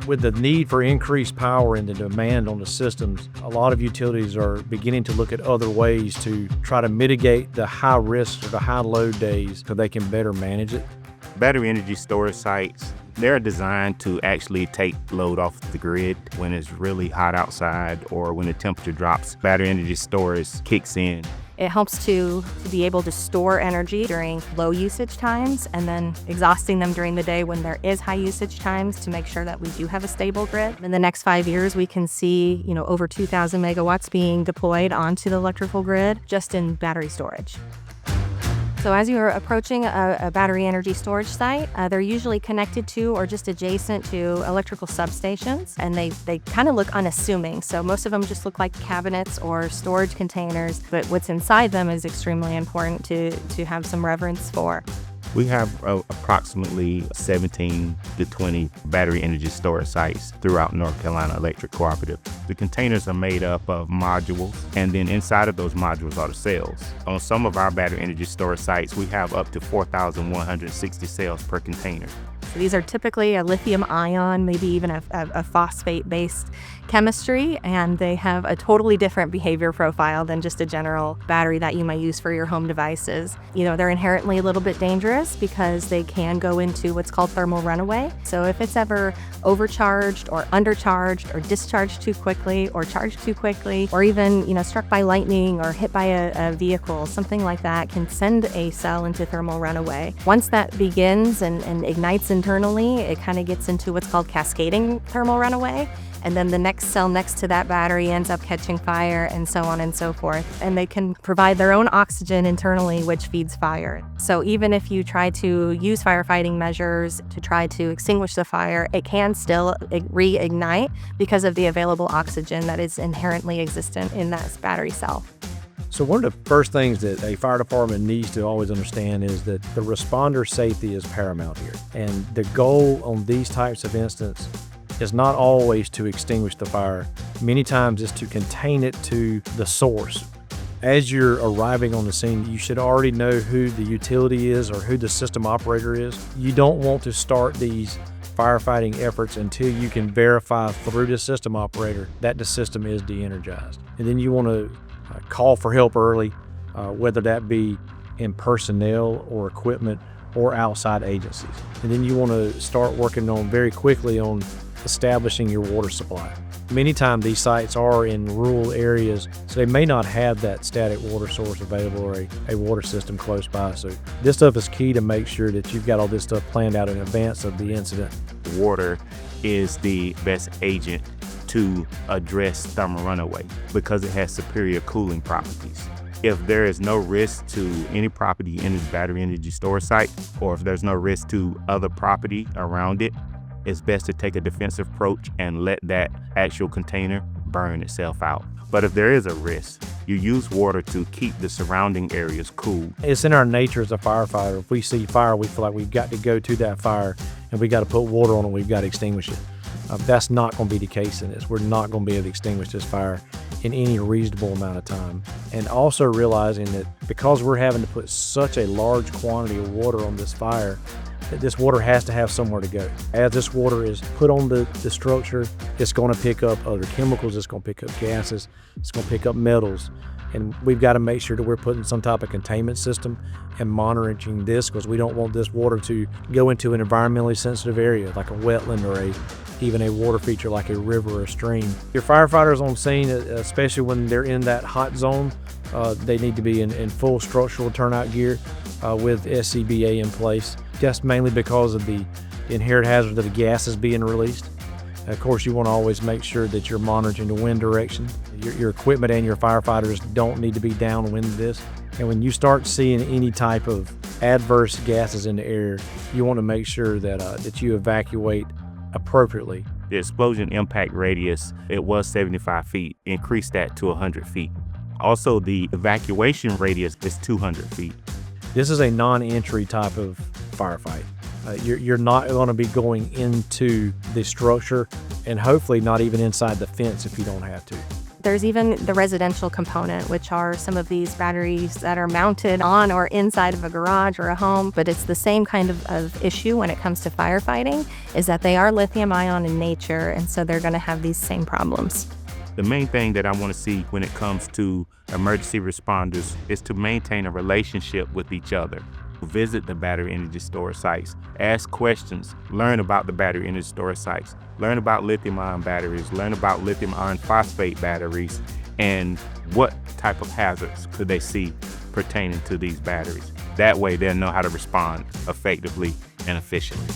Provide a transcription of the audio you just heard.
With the need for increased power and the demand on the systems, a lot of utilities are beginning to look at other ways to try to mitigate the high risk or the high load days so they can better manage it. Battery energy storage sites, they're designed to actually take load off the grid when it's really hot outside or when the temperature drops. Battery energy storage kicks in. It helps to be able to store energy during low usage times and then exhausting them during the day when there is high usage times to make sure that we do have a stable grid. In the next 5 years, we can see, over 2,000 megawatts being deployed onto the electrical grid just in battery storage. So as you're approaching a battery energy storage site, they're usually connected to or just adjacent to electrical substations, and they kind of look unassuming. So most of them just look like cabinets or storage containers, but what's inside them is extremely important to have some reverence for. We have approximately 17 to 20 battery energy storage sites throughout North Carolina Electric Cooperative. The containers are made up of modules, and then inside of those modules are the cells. On some of our battery energy storage sites, we have up to 4,160 cells per container. So these are typically a lithium ion, maybe even a phosphate-based chemistry, and they have a totally different behavior profile than just a general battery that you might use for your home devices. They're inherently a little bit dangerous because they can go into what's called thermal runaway. So if it's ever overcharged or undercharged or discharged too quickly or charged too quickly, or even struck by lightning or hit by a vehicle, something like that can send a cell into thermal runaway. Once that begins and ignites internally, it kind of gets into what's called cascading thermal runaway. And then the next cell next to that battery ends up catching fire, and so on and so forth. And they can provide their own oxygen internally, which feeds fire. So even if you try to use firefighting measures to try to extinguish the fire, it can still reignite because of the available oxygen that is inherently existent in that battery cell. So one of the first things that a fire department needs to always understand is that the responder safety is paramount here. And the goal on these types of incidents is not always to extinguish the fire. Many times it's to contain it to the source. As you're arriving on the scene, you should already know who the utility is or who the system operator is. You don't want to start these firefighting efforts until you can verify through the system operator that the system is de-energized. And then you want to call for help early, whether that be in personnel or equipment or outside agencies. And then you want to start working on very quickly on establishing your water supply. Many times these sites are in rural areas, so they may not have that static water source available or a water system close by. So this stuff is key to make sure that you've got all this stuff planned out in advance of the incident. Water is the best agent to address thermal runaway because it has superior cooling properties. If there is no risk to any property in this battery energy storage site, or if there's no risk to other property around it, it's best to take a defensive approach and let that actual container burn itself out. But if there is a risk, you use water to keep the surrounding areas cool. It's in our nature as a firefighter. If we see fire, we feel like we've got to go to that fire and we got to put water on it, we've got to extinguish it. That's not going to be the case in this. We're not going to be able to extinguish this fire in any reasonable amount of time. And also realizing that because we're having to put such a large quantity of water on this fire, that this water has to have somewhere to go. As this water is put on the structure, it's going to pick up other chemicals, it's going to pick up gases, it's going to pick up metals. And we've got to make sure that we're putting some type of containment system and monitoring this, because we don't want this water to go into an environmentally sensitive area like a wetland or even a water feature like a river or a stream. Your firefighters on scene, especially when they're in that hot zone, they need to be in full structural turnout gear with SCBA in place. That's mainly because of the inherent hazard of the gases being released. Of course, you want to always make sure that you're monitoring the wind direction. Your equipment and your firefighters don't need to be downwind of this. And when you start seeing any type of adverse gases in the air, you want to make sure that you evacuate appropriately. The explosion impact radius, it was 75 feet, increased that to 100 feet. Also, the evacuation radius is 200 feet. This is a non-entry type of firefight. You're not going to be going into the structure, and hopefully not even inside the fence if you don't have to. There's even the residential component, which are some of these batteries that are mounted on or inside of a garage or a home, but it's the same kind of issue when it comes to firefighting, is that they are lithium ion in nature, and so they're going to have these same problems. The main thing that I want to see when it comes to emergency responders is to maintain a relationship with each other. Visit the battery energy storage sites, ask questions, learn about the battery energy storage sites, learn about lithium ion batteries, learn about lithium iron phosphate batteries, and what type of hazards could they see pertaining to these batteries. That way they'll know how to respond effectively and efficiently.